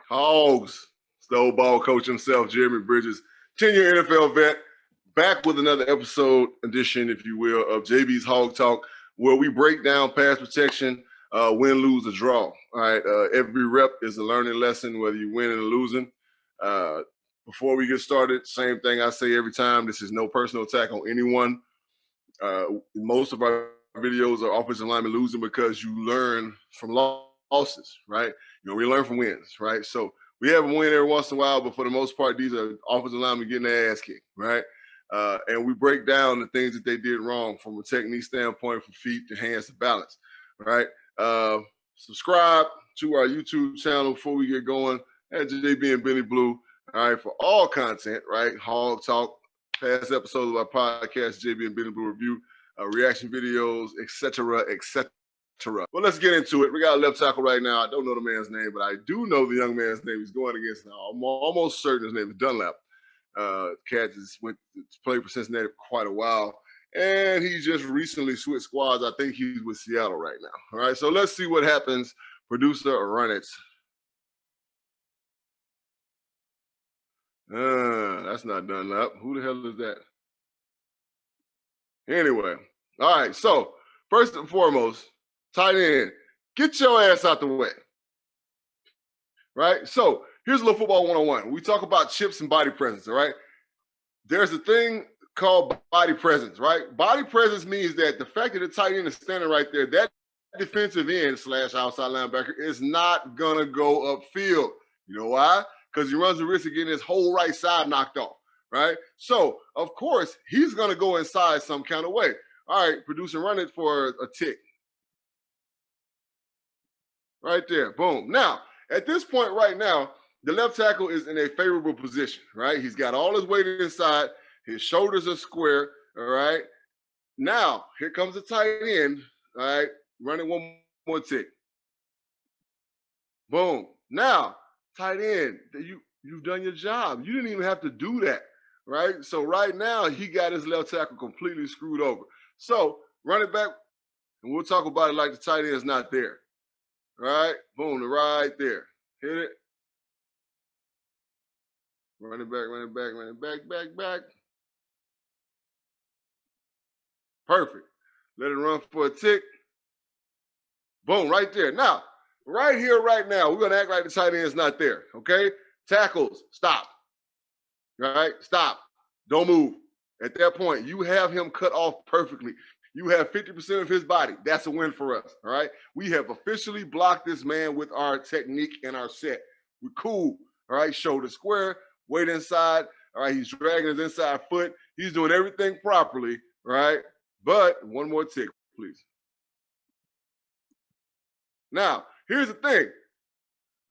Hogs. It's the old ball coach himself, Jeremy Bridges, 10-year NFL vet, back with another episode edition, if you will, of JB's Hog Talk, where we break down pass protection, win, lose, or draw. All right, every rep is a learning lesson, whether you win or losing. Before we get started, same thing I say every time. This is no personal attack on anyone. Most of our videos are offensive linemen losing because you learn from losses, right? You know, we learn from wins, right? So we have a win every once in a while, but for the most part, these are offensive linemen getting their ass kicked, right? And we break down the things that they did wrong from a technique standpoint, from feet to hands to balance, right? Subscribe to our YouTube channel before we get going at JB and Benny Blue, all right, for all content, right? Hog Talk, past episodes of our podcast, JB and Benny Blue Review, reaction videos, etc., etc. Well, let's get into it. We got a left tackle right now. I don't know the man's name, but I do know the young man's name he's going against now. I'm almost certain his name is Dunlap. Cat just went to play for Cincinnati for quite a while, and he just recently switched squads. I think he's with Seattle right now. All right, so let's see what happens. Producer, run it. That's not Dunlap. Who the hell is that? Anyway, all right, so first and foremost, tight end, get your ass out the way. Right? So here's a little football 101. We talk about chips and body presence, all right? There's a thing called body presence, right? Body presence means that the fact that the tight end is standing right there, that defensive end / outside linebacker is not going to go upfield. You know why? Because he runs the risk of getting his whole right side knocked off, right? So, of course, he's going to go inside some kind of way. All right, producer, run it for a tick. Right there, boom. Now, at this point right now, the left tackle is in a favorable position, right? He's got all his weight inside. His shoulders are square, all right? Now, here comes the tight end, all right? Running one more tick. Boom. Now, tight end, you've done your job. You didn't even have to do that, right? So right now, he got his left tackle completely screwed over. So run it back, and we'll talk about it like the tight end is not there. Right, boom, right there. Hit it. Run it back, back. Perfect. Let it run for a tick. Boom, right there. Now, right here, right now, we're going to act like the tight end is not there, okay? Tackles, stop. Right, stop. Don't move. At that point, you have him cut off perfectly. You have 50% of his body. That's a win for us, all right? We have officially blocked this man with our technique and our set. We're cool, all right? Shoulder square, weight inside, all right? He's dragging his inside foot. He's doing everything properly, right? But one more tick, please. Now, here's the thing.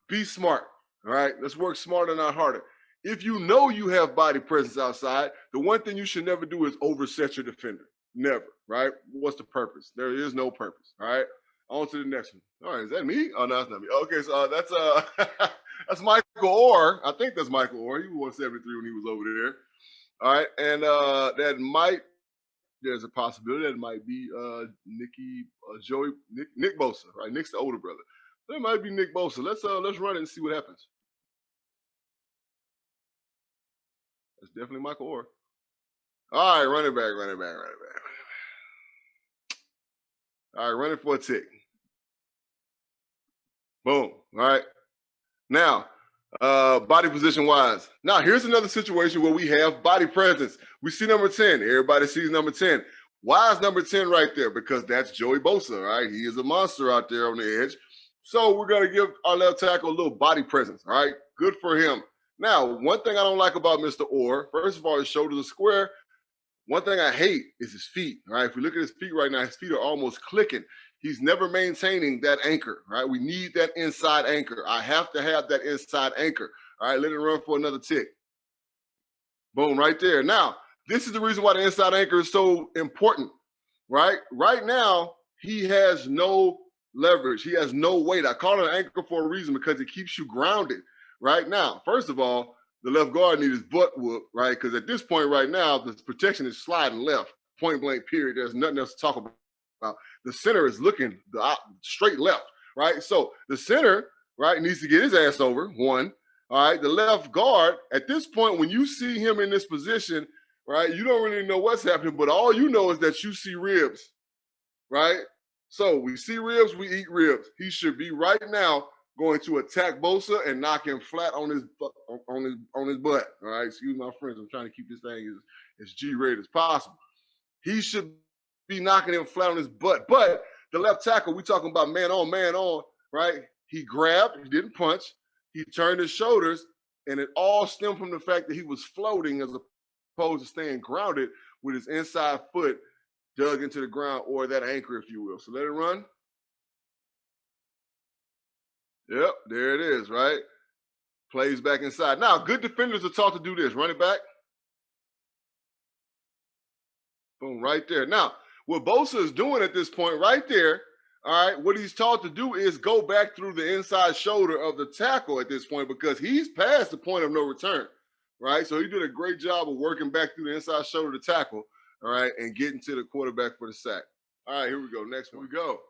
Be smart, all right? Let's work smarter, not harder. If you know you have body presence outside, the one thing you should never do is overset your defender. Never, right? What's the purpose? There is no purpose, all right? On to the next one. All right, is that me? Oh, no, that's not me. Okay, so that's that's Michael Orr. I think that's Michael Orr. He was 173 when he was over there. All right, and there's a possibility that it might be Nick Bosa, right? Nick's the older brother. That might be Nick Bosa. Let's run it and see what happens. That's definitely Michael Orr. All right, run it back. All right, run it for a tick. Boom. All right. Now, body position wise. Now, here's another situation where we have body presence. We see number 10. Everybody sees number 10. Why is number 10 right there? Because that's Joey Bosa, right? He is a monster out there on the edge. So we're going to give our left tackle a little body presence, all right? Good for him. Now, one thing I don't like about Mr. Orr, first of all, his shoulders are square. One thing I hate is his feet, right? If we look at his feet right now, his feet are almost clicking. He's never maintaining that anchor, right? We need that inside anchor. I have to have that inside anchor. All right, let it run for another tick. Boom, right there. Now, this is the reason why the inside anchor is so important, right? Right now, he has no leverage. He has no weight. I call it an anchor for a reason because it keeps you grounded. Right now, first of all, the left guard needs his butt whooped, right? Because at this point right now, the protection is sliding left, point blank, period. There's nothing else to talk about. The center is looking straight left, right? So the center right, needs to get his ass over, one. All right, the left guard, at this point, when you see him in this position, right, you don't really know what's happening, but all you know is that you see ribs, right? So we see ribs, we eat ribs. He should be right now going to attack Bosa and knock him flat on his butt. All right, excuse my friends. I'm trying to keep this thing as G-rated as possible. He should be knocking him flat on his butt. But the left tackle, we talking about man on, right? He grabbed, he didn't punch. He turned his shoulders, and it all stemmed from the fact that he was floating as opposed to staying grounded with his inside foot dug into the ground, or that anchor, if you will. So let it run. Yep, there it is, right? Plays back inside. Now, good defenders are taught to do this. Run it back. Boom, right there. Now, what Bosa is doing at this point right there, all right, what he's taught to do is go back through the inside shoulder of the tackle at this point because he's past the point of no return, right? So he did a great job of working back through the inside shoulder of the tackle, all right, and getting to the quarterback for the sack. All right, here we go. Next one. We go.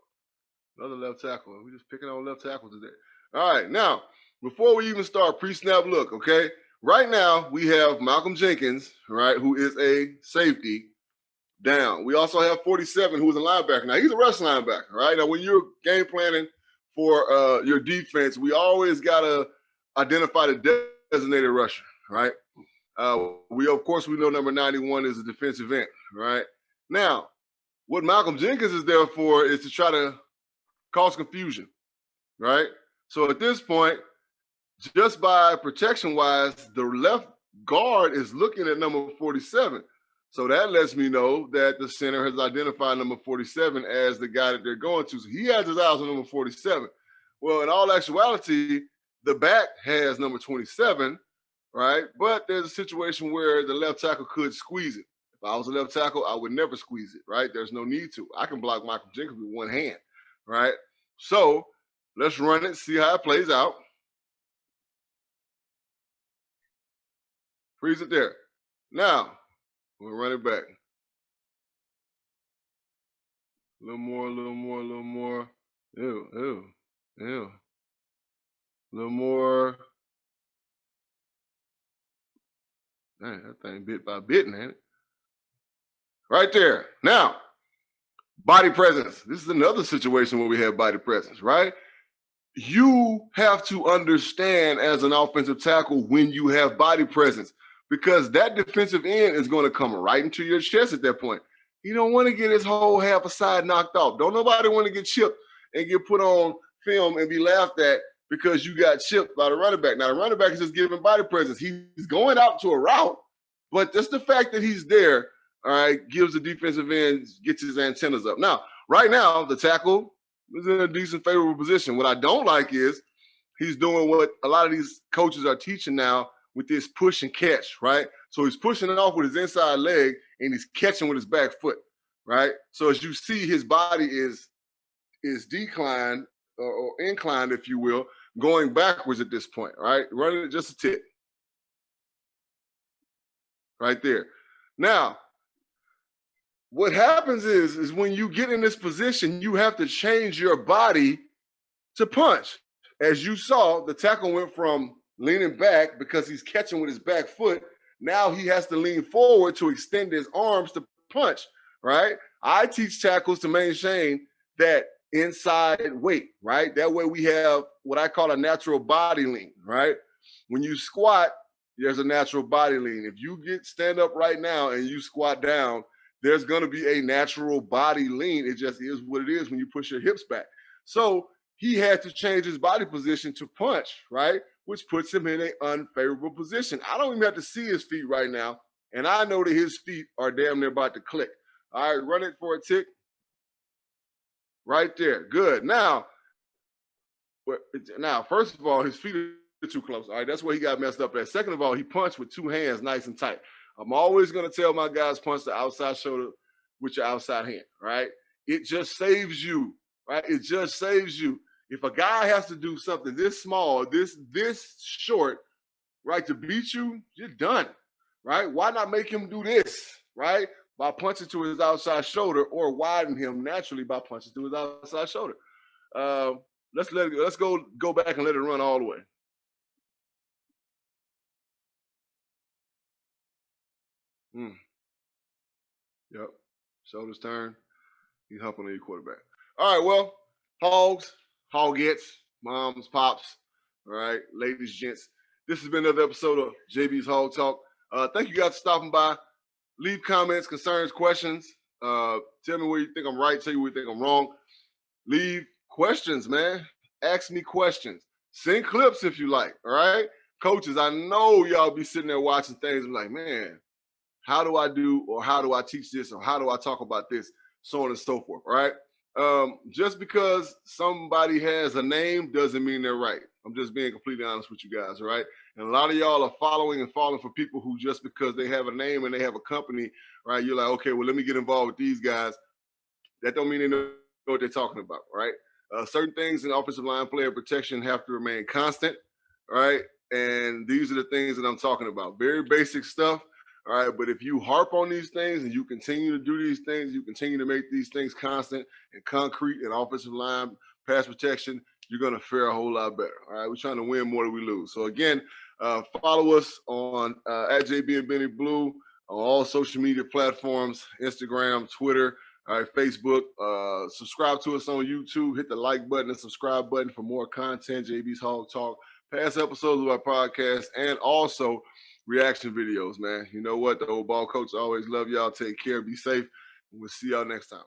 Another left tackle. We're just picking on left tackle today. All right, now, before we even start, pre-snap look, okay? Right now, we have Malcolm Jenkins, right, who is a safety, down. We also have 47, who's a linebacker. Now, he's a rush linebacker, right? Now, when you're game planning for your defense, we always got to identify the designated rusher, right? Of course, we know number 91 is a defensive end, right? Now, what Malcolm Jenkins is there for is to try to cause confusion, right? So at this point, just by protection-wise, the left guard is looking at number 47. So that lets me know that the center has identified number 47 as the guy that they're going to. So he has his eyes on number 47. Well, in all actuality, the back has number 27, right? But there's a situation where the left tackle could squeeze it. If I was a left tackle, I would never squeeze it, right? There's no need to. I can block Michael Jenkins with one hand, right? So let's run it, see how it plays out. Freeze it there. Now, we'll run it back. A little more, a little more, a little more. Ew. A little more. Man, that thing bit by bit, man. Right there. Now, body presence. This is another situation where we have body presence, right? You have to understand as an offensive tackle when you have body presence because that defensive end is going to come right into your chest at that point. You don't want to get his whole half a side knocked off. Don't nobody want to get chipped and get put on film and be laughed at because you got chipped by the running back. Now, the running back is just giving body presence. He's going out to a route, but just the fact that he's there, all right, gives the defensive end, gets his antennas up. Now, right now, the tackle is in a decent, favorable position. What I don't like is he's doing what a lot of these coaches are teaching now with this push and catch, right? So he's pushing it off with his inside leg and he's catching with his back foot, right? So as you see, his body is declined or inclined, if you will, going backwards at this point, right? Running it just a tick. Right there. Now, what happens is when you get in this position, you have to change your body to punch. As you saw, the tackle went from leaning back because he's catching with his back foot. Now he has to lean forward to extend his arms to punch, right? I teach tackles to maintain that inside weight, right? That way we have what I call a natural body lean, right? When you squat, there's a natural body lean. If you stand up right now and you squat down, there's going to be a natural body lean. It just is what it is when you push your hips back. So he had to change his body position to punch, right? Which puts him in an unfavorable position. I don't even have to see his feet right now. And I know that his feet are damn near about to click. All right, run it for a tick. Right there. Good. Now, first of all, his feet are too close. All right, that's where he got messed up at. Second of all, he punched with two hands nice and tight. I'm always going to tell my guys punch the outside shoulder with your outside hand, right? It just saves you, right? It just saves you. If a guy has to do something this small, this short, right, to beat you, you're done, right? Why not make him do this, right, by punching to his outside shoulder or widen him naturally by punching to his outside shoulder? let's let it go. Let's go back and let it run all the way. Mm. Yep. Shoulders turn. You hump on your quarterback. All right. Well, hogs, hoggets, moms, pops. All right, ladies, gents. This has been another episode of JB's Hog Talk. Thank you guys for stopping by. Leave comments, concerns, questions. Tell me where you think I'm right. Tell you where you think I'm wrong. Leave questions, man. Ask me questions. Send clips if you like. All right, coaches. I know y'all be sitting there watching things and like, man, how do I do, or how do I teach this, or how do I talk about this, so on and so forth, right? Just because somebody has a name doesn't mean they're right. I'm just being completely honest with you guys, right? And a lot of y'all are following and falling for people who, just because they have a name and they have a company, right? You're like, okay, well, let me get involved with these guys. That don't mean they know what they're talking about, right? Certain things in offensive line player protection have to remain constant, right? And these are the things that I'm talking about. Very basic stuff, all right? But if you harp on these things and you continue to do these things, you continue to make these things constant and concrete in offensive line pass protection, you're going to fare a whole lot better, all right? We're trying to win more than we lose. So, again, follow us on at jbandbennybluereview on all social media platforms, Instagram, Twitter, all right, Facebook. Subscribe to us on YouTube. Hit the like button and subscribe button for more content. JB's Hog Talk, past episodes of our podcast, and also reaction videos, man. You know what? The old ball coach always love y'all. Take care. Be safe. And we'll see y'all next time.